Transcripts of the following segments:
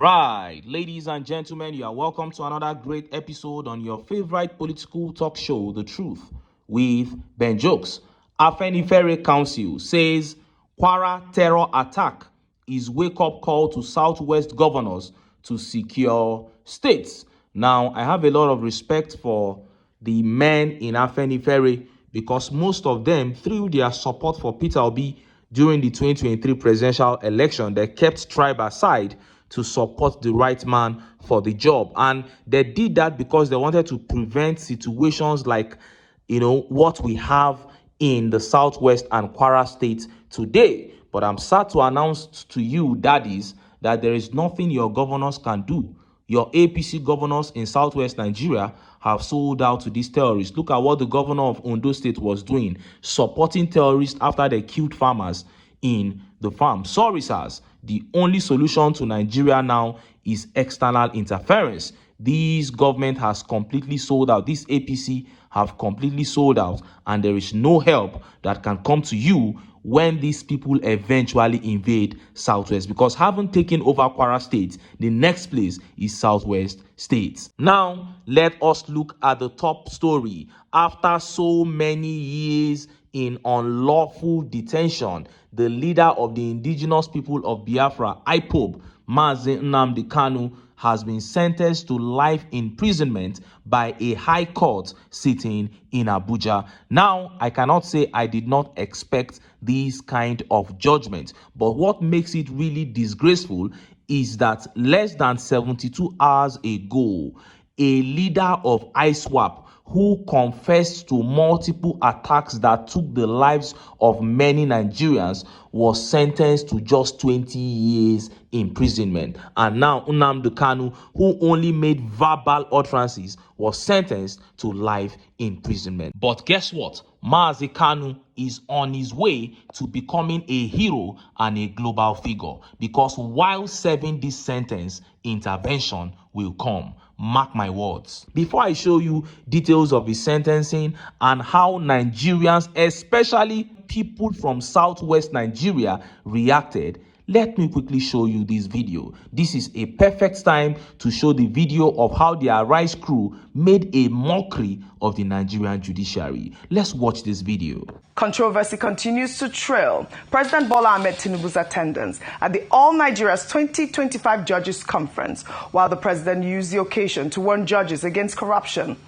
Right, ladies and gentlemen, you are welcome to another great episode on your favorite political talk show, The Truth, with Ben Jokes. Afenifere Council says Kwara terror attack is wake-up call to Southwest governors to secure states. Now, I have a lot of respect for the men in Afenifere because most of them, through their support for Peter Obi during the 2023 presidential election, they kept tribe aside to support the right man for the job. And they did that because they wanted to prevent situations like, what we have in the Southwest and Kwara State today. But I'm sad to announce to you, daddies, that there is nothing your governors can do. Your APC governors in Southwest Nigeria have sold out to these terrorists. Look at what the governor of Ondo State was doing, supporting terrorists after they killed farmers in the farm. Sorry, sirs. The only solution to Nigeria now is external interference. This government has completely sold out. This APC have completely sold out, and there is no help that can come to you when these people eventually invade Southwest, because having taken over Kwara State, the next place is Southwest States. Now, let us look at the top story. After so many years in unlawful detention, the leader of the indigenous people of Biafra, IPOB, NNAMDI Kanu, has been sentenced to life imprisonment by a high court sitting in Abuja. Now, I cannot say I did not expect this kind of judgment, but what makes it really disgraceful is that less than 72 hours ago, a leader of ISWAP who confessed to multiple attacks that took the lives of many Nigerians was sentenced to just 20 years imprisonment. And now Nnamdi Kanu, who only made verbal utterances, was sentenced to life imprisonment. But guess what? Mazi Kanu is on his way to becoming a hero and a global figure, because while serving this sentence, intervention will come. Mark my words. Before I show you details of his sentencing and how Nigerians, especially people from Southwest Nigeria, reacted, let me quickly show you this video. This is a perfect time to show the video of how the Arise crew made a mockery of the Nigerian judiciary. Let's watch this video. Controversy continues to trail President Bola Ahmed Tinubu's attendance at the All Nigeria's 2025 Judges Conference, while the president used the occasion to warn judges against corruption.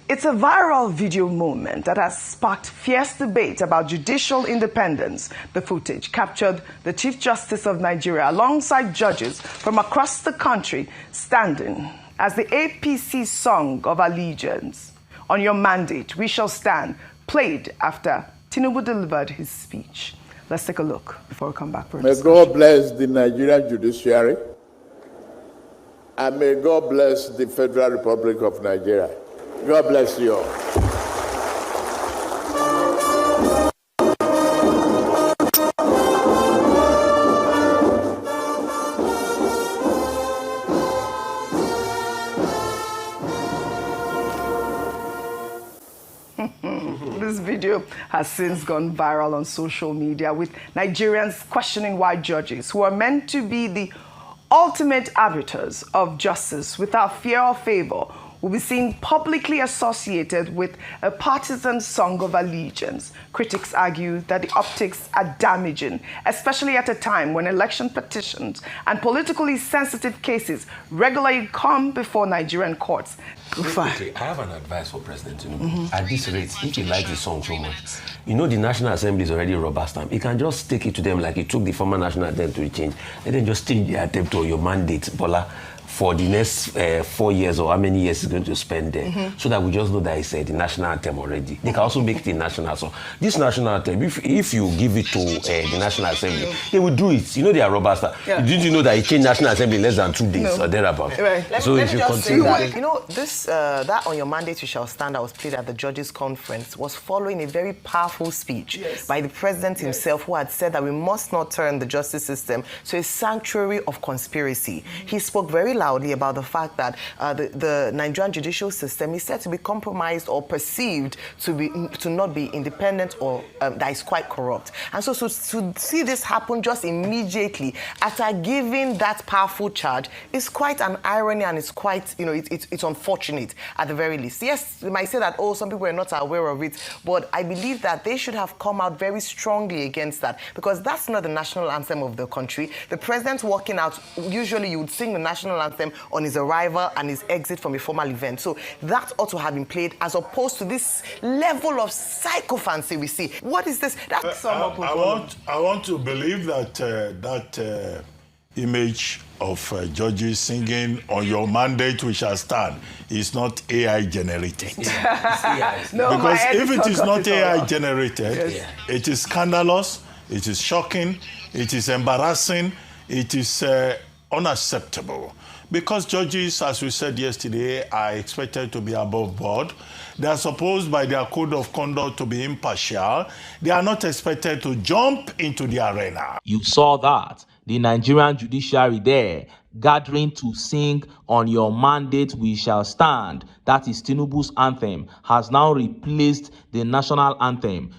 It's a viral video moment that has sparked fierce debate about judicial independence. The footage captured the Chief Justice of Nigeria alongside judges from across the country standing as the APC song of allegiance, "On Your Mandate, We Shall Stand," played after Tinubu delivered his speech. Let's take a look before we come back for a discussion. May God bless the Nigerian judiciary, and may God bless the Federal Republic of Nigeria. God bless you all. This video has since gone viral on social media, with Nigerians questioning why judges, who are meant to be the ultimate arbiters of justice without fear or favor, will be seen publicly associated with a partisan song of allegiance. Critics argue that the optics are damaging, especially at a time when election petitions and politically sensitive cases regularly come before Nigerian courts. I have an advice for President Tinubu. At this rate, if he likes the song so much, the National Assembly is already rubber stamp. He can just take it to them like he took the former National Assembly to change, and then just change the attempt or your mandate, Bola, for the next 4 years, or how many years he's going to spend there, so that we just know that it's the national anthem already. They can also make it the national song. This national anthem, if you give it to the National Assembly, they will do it. They are robust. Yeah. Didn't you know that he changed National Assembly in less than 2 days or thereabout? Right. So if you continue that "On Your Mandate You Shall Stand" that was played at the Judges Conference was following a very powerful speech by the president himself, who had said that we must not turn the justice system to a sanctuary of conspiracy. He spoke very loud loudly about the fact that the Nigerian judicial system is said to be compromised or perceived to not be independent or that is quite corrupt. And so to see this happen just immediately after giving that powerful charge is quite an irony, and it's quite, it's unfortunate at the very least. Yes, we might say that, oh, some people are not aware of it, but I believe that they should have come out very strongly against that, because that's not the national anthem of the country. The president walking out, usually you would sing the national anthem on his arrival and his exit from a formal event. So that ought to have been played, as opposed to this level of sycophancy we see. What is this? That's I want to believe that that image of judges singing "On Your Mandate We Shall Stand" is not AI generated. No, because if it is not AI generated, yes, it is scandalous, it is shocking, it is embarrassing, it is unacceptable. Because judges, as we said yesterday, are expected to be above board. They are supposed by their code of conduct to be impartial. They are not expected to jump into the arena. You saw that. The Nigerian judiciary there gathering to sing "On Your Mandate We Shall Stand," that is Tinubu's anthem, has now replaced the national anthem.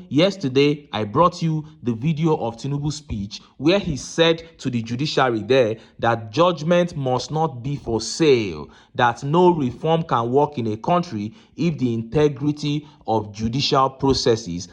Yesterday I brought you the video of Tinubu's speech where he said to the judiciary there that judgment must not be for sale, that no reform can work in a country if the integrity of judicial processes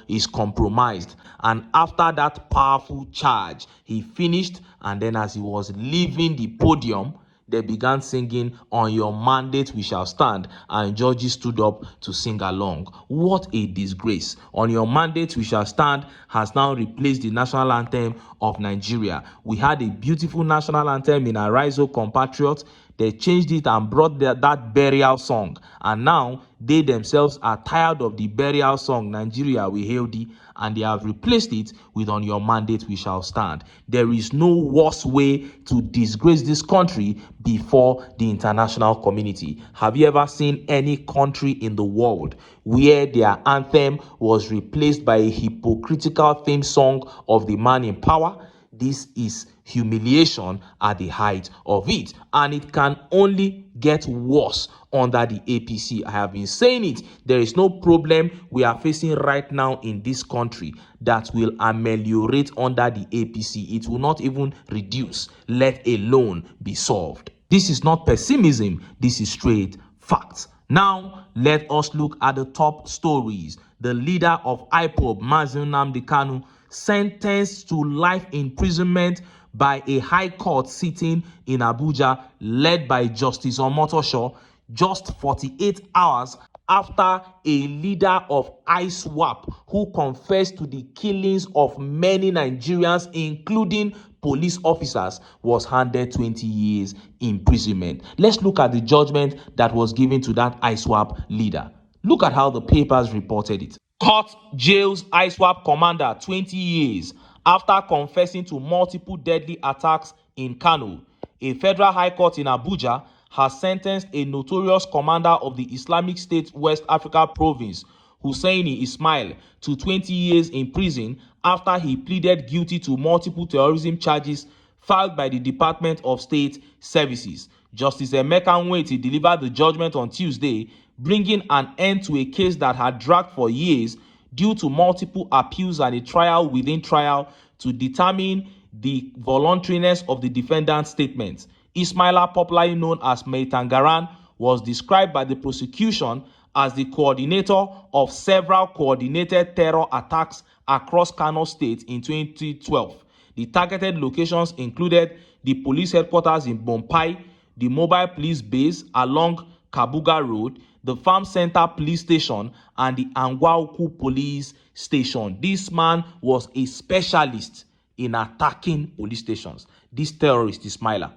is compromised. And after that powerful charge, he finished, and then as he was leaving the podium, they began singing "On Your Mandate We Shall Stand," and judges stood up to sing along. What a disgrace. "On Your Mandate We Shall Stand" has now replaced the national anthem of Nigeria. We had a beautiful national anthem in Arise, O Compatriots. They changed it and brought that burial song. And now they themselves are tired of the burial song, "Nigeria We Hail Thee," and they have replaced it with "On Your Mandate We Shall Stand." There is no worse way to disgrace this country before the international community. Have you ever seen any country in the world where their anthem was replaced by a hypocritical theme song of the man in power? This is humiliation at the height of it, and it can only get worse under the APC. I have been saying it. There is no problem we are facing right now in this country that will ameliorate under the APC. It will not even reduce, let alone be solved. This is not pessimism. This is straight facts. Now, let us look at the top stories. The leader of IPOB, NNAMDI Kanu, sentenced to life imprisonment by a high court sitting in Abuja led by Justice Omotosho just 48 hours after a leader of ISWAP who confessed to the killings of many Nigerians, including police officers, was handed 20 years imprisonment. Let's look at the judgment that was given to that ISWAP leader. Look at how the papers reported it. Court jails ISWAP commander 20 years after confessing to multiple deadly attacks in Kanu. A federal high court in Abuja has sentenced a notorious commander of the Islamic State West Africa province, Hussaini Ismail, to 20 years in prison after he pleaded guilty to multiple terrorism charges filed by the Department of State Services. Justice Emeka Nweti delivered the judgment on Tuesday, bringing an end to a case that had dragged for years due to multiple appeals and a trial within trial to determine the voluntariness of the defendant's statements. Ismaila, popularly known as Meitangaran, was described by the prosecution as the coordinator of several coordinated terror attacks across Kano State in 2012. The targeted locations included the police headquarters in Bompai, the mobile police base along Kabuga Road, the Farm Center Police Station, and the Angwauku Police Station. This man was a specialist in attacking police stations. This terrorist, Ismaila,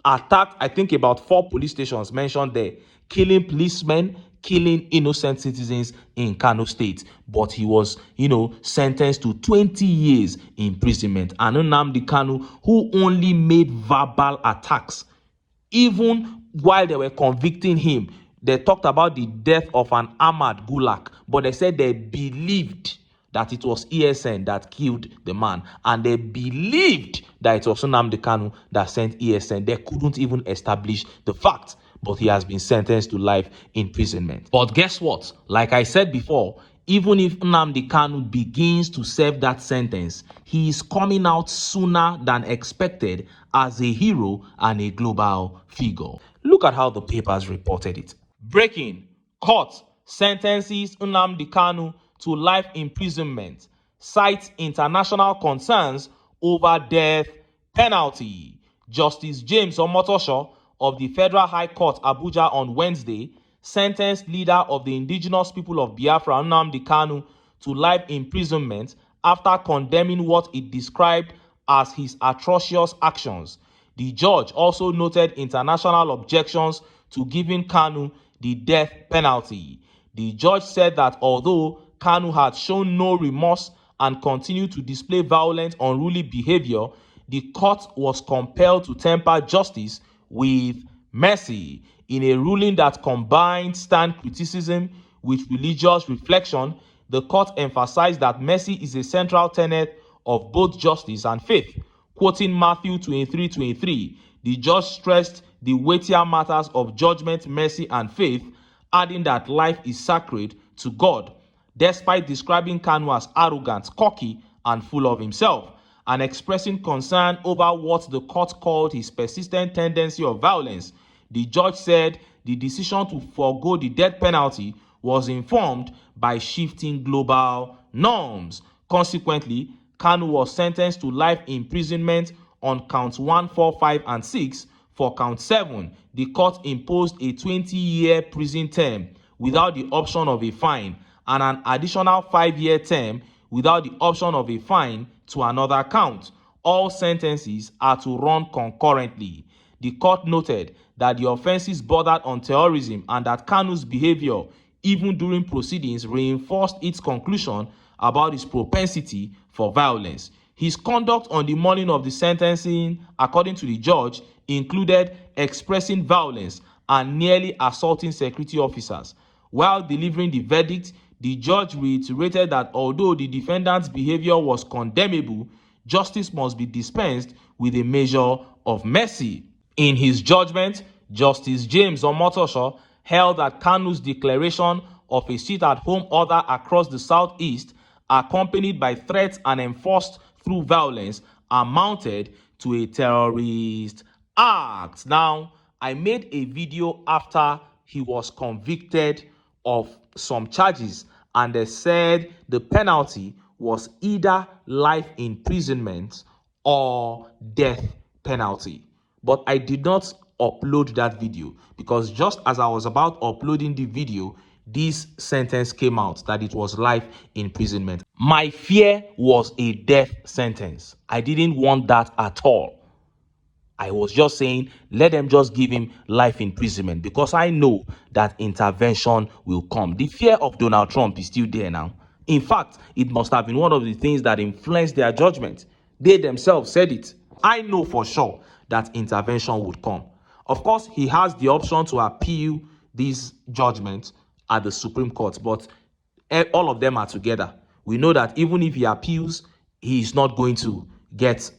attacked, I think, about 4 police stations mentioned there, killing policemen, killing innocent citizens in Kano State. But he was, sentenced to 20 years imprisonment. And NNAMDI Kanu, who only made verbal attacks, even while they were convicting him, they talked about the death of an Ahmad Gulak, but they said they believed that it was ESN that killed the man, and they believed that it was NNAMDI Kanu that sent ESN. They couldn't even establish the fact, but he has been sentenced to life imprisonment. But guess what? Like I said before, even if NNAMDI Kanu begins to serve that sentence, he is coming out sooner than expected as a hero and a global figure. Look at how the papers reported it. Breaking: court sentences NNAMDI Kanu to life imprisonment, cites international concerns over death penalty. Justice James Omotosho of the Federal High Court, Abuja, on Wednesday sentenced leader of the indigenous people of Biafra, NNAMDI Kanu, to life imprisonment after condemning what it described as his atrocious actions. The judge also noted international objections to giving Kanu the death penalty. The judge said that although Kanu had shown no remorse and continued to display violent, unruly behavior, the court was compelled to temper justice with mercy. In a ruling that combined stern criticism with religious reflection, the court emphasized that mercy is a central tenet of both justice and faith. Quoting Matthew 23:23, the judge stressed the weightier matters of judgment, mercy, and faith, adding that life is sacred to God, despite describing Kanu as arrogant, cocky, and full of himself, and expressing concern over what the court called his persistent tendency of violence. The judge said the decision to forego the death penalty was informed by shifting global norms. Consequently, Kanu was sentenced to life imprisonment on counts 1, 4, 5, and 6. For count 7, the court imposed a 20-year prison term without the option of a fine, and an additional 5-year term without the option of a fine to another count. All sentences are to run concurrently. The court noted that the offenses bordered on terrorism and that Kanu's behavior, even during proceedings, reinforced its conclusion about his propensity for violence. His conduct on the morning of the sentencing, according to the judge, included expressing violence and nearly assaulting security officers. While delivering the verdict, the judge reiterated that although the defendant's behavior was condemnable, justice must be dispensed with a measure of mercy. In his judgment, Justice James Omotosho held that Kanu's declaration of a sit-at-home order across the southeast, accompanied by threats and enforced through violence, amounted to a terrorist act. Now, I made a video after he was convicted of some charges, and they said the penalty was either life imprisonment or death penalty. But I did not upload that video because just as I was about uploading the video, this sentence came out that it was life imprisonment. My fear was a death sentence. I didn't want that at all. I was just saying, let them just give him life imprisonment because I know that intervention will come. The fear of Donald Trump is still there now. In fact, it must have been one of the things that influenced their judgment. They themselves said it. I know for sure that intervention would come. Of course, he has the option to appeal these judgments at the Supreme Court, but all of them are together. We know that even if he appeals, he is not going to get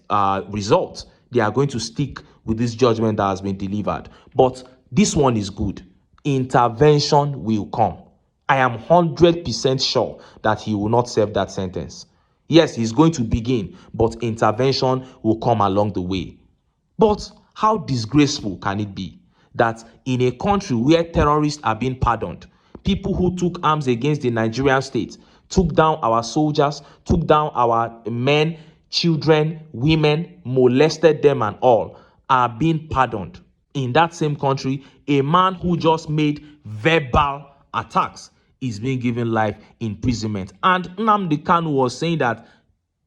results. They are going to stick with this judgment that has been delivered. But this one is good. Intervention will come. I am 100% sure that he will not serve that sentence. Yes, he's going to begin, but intervention will come along the way. But how disgraceful can it be that in a country where terrorists are being pardoned, people who took arms against the Nigerian state, took down our soldiers, took down our men, children, women, molested them and all, are being pardoned? In that same country, a man who just made verbal attacks is being given life imprisonment. And NNAMDI Kanu was saying that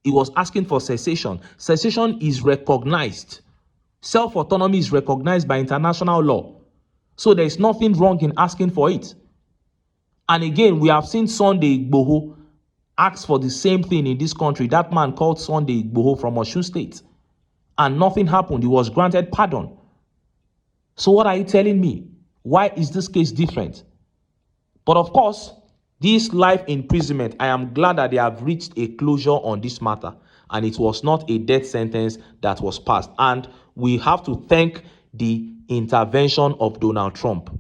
he was asking for cessation. Cessation is recognized. Self-autonomy is recognized by international law. So there is nothing wrong in asking for it. And again, we have seen Sunday Igboho ask for the same thing in this country. That man called Sunday Igboho from Osun State. And nothing happened. He was granted pardon. So what are you telling me? Why is this case different? But of course, This life imprisonment, I am glad that they have reached a closure on this matter, and it was not a death sentence that was passed. And we have to thank the intervention of Donald Trump.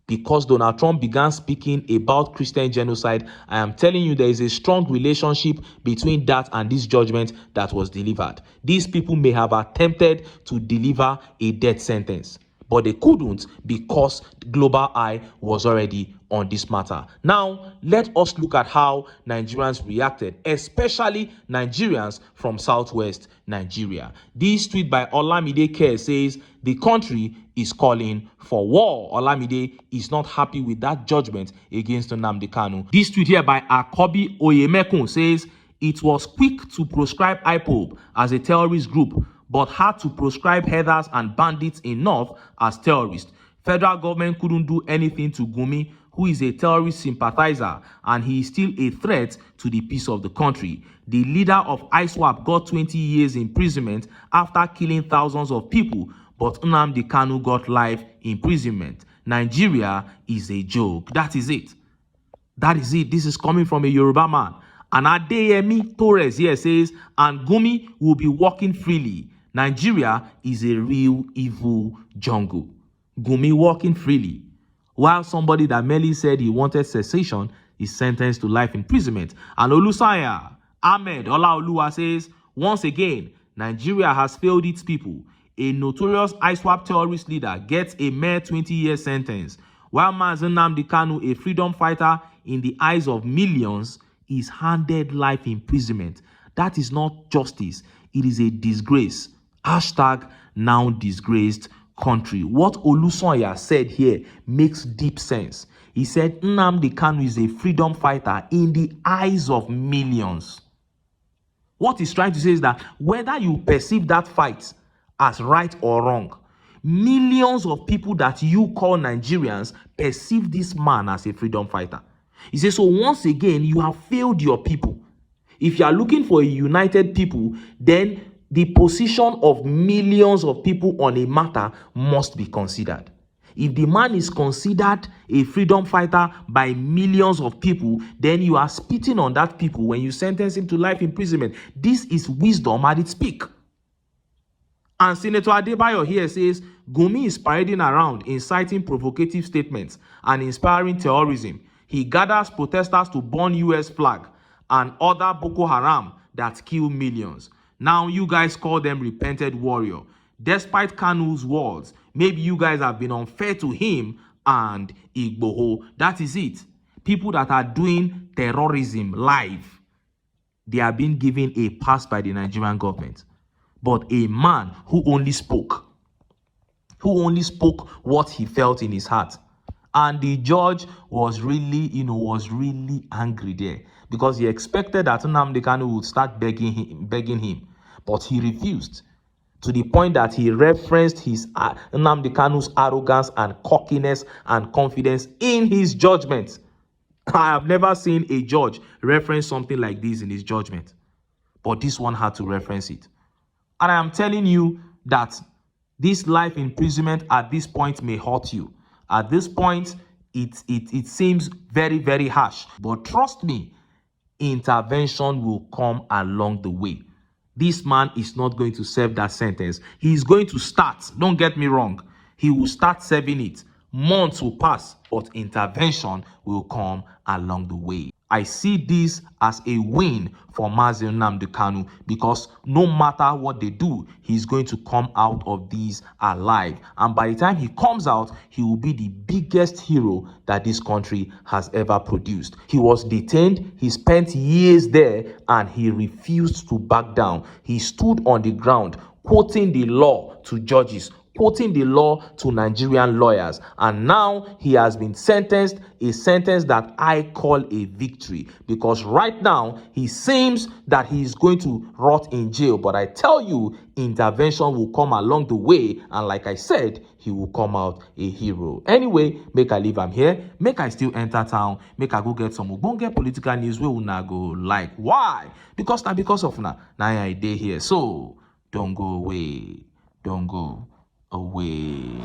Because Donald Trump began speaking about Christian genocide, I am telling you there is a strong relationship between that and this judgment that was delivered. These people may have attempted to deliver a death sentence, but they couldn't because global eye was already on this matter. Now, let us look at how Nigerians reacted, especially Nigerians from Southwest Nigeria. This tweet by Olamide Care says, the country is calling for war. Olamide is not happy with that judgment against NNAMDI Kanu. This tweet here by Akobi Oyemekun says, it was quick to proscribe IPOB as a terrorist group, but had to proscribe heathers and bandits in North as terrorists. Federal government couldn't do anything to Gumi, who is a terrorist sympathizer, and he is still a threat to the peace of the country. The leader of ISWAP got 20 years imprisonment after killing thousands of people, but NNAMDI Kanu got life imprisonment. Nigeria is a joke. That is it. That is it. This is coming from a Yoruba man. And Adeyemi Torres here says, and Gumi will be walking freely. Nigeria is a real evil jungle. Gumi walking freely. While somebody that merely said he wanted cessation is sentenced to life imprisonment. And Olusanya Ahmed Olaoluwa says, once again, Nigeria has failed its people. A notorious ISWAP terrorist leader gets a mere 20-year sentence, while Mazi Nnamdi Kanu, a freedom fighter in the eyes of millions, is handed life imprisonment. That is not justice. It is a disgrace. Hashtag now disgraced country. What Olusanya said here makes deep sense. He said Nnamdi Kanu is a freedom fighter in the eyes of millions. What he's trying to say is that whether you perceive that fight as right or wrong, millions of people that you call Nigerians perceive this man as a freedom fighter. He says, so once again, you have failed your people. If you are looking for a united people, then the position of millions of people on a matter must be considered. If the man is considered a freedom fighter by millions of people, then you are spitting on that people when you sentence him to life imprisonment. This is wisdom at its peak. And Senator Adebayo here says, Gumi is parading around, inciting provocative statements and inspiring terrorism. He gathers protesters to burn US flag and other Boko Haram that kill millions. Now you guys call them repented warrior. Despite Kanu's words, maybe you guys have been unfair to him and Igboho. That is it. People that are doing terrorism live, they are being given a pass by the Nigerian government. But a man who only spoke what he felt in his heart. And the judge was really, angry there because he expected that Nnamdi Kanu would start begging him. But he refused, to the point that he referenced his Nnamdi Kanu's arrogance and cockiness and confidence in his judgment. I have never seen a judge reference something like this in his judgment. But this one had to reference it. And I am telling you that this life imprisonment at this point may hurt you. At this point, it seems very, very harsh. But trust me, intervention will come along the way. This man is not going to serve that sentence. He is going to start. Don't get me wrong. He will start serving it. Months will pass, but intervention will come along the way. I see this as a win for Mazi Nnamdi Kanu because no matter what they do, he's going to come out of these alive. And by the time he comes out, he will be the biggest hero that this country has ever produced. He was detained, he spent years there, and he refused to back down. He stood on the ground, quoting the law to judges, quoting the law to Nigerian lawyers, and now he has been sentenced, a sentence that I call a victory, because right now he seems that he is going to rot in jail, but I tell you, intervention will come along the way, and like I said, he will come out a hero. Anyway, make I leave am here, make I still enter town, make I go get some ogbonge political news wey una go like. Why? Because of now I dey here, so don't go away, don't go away.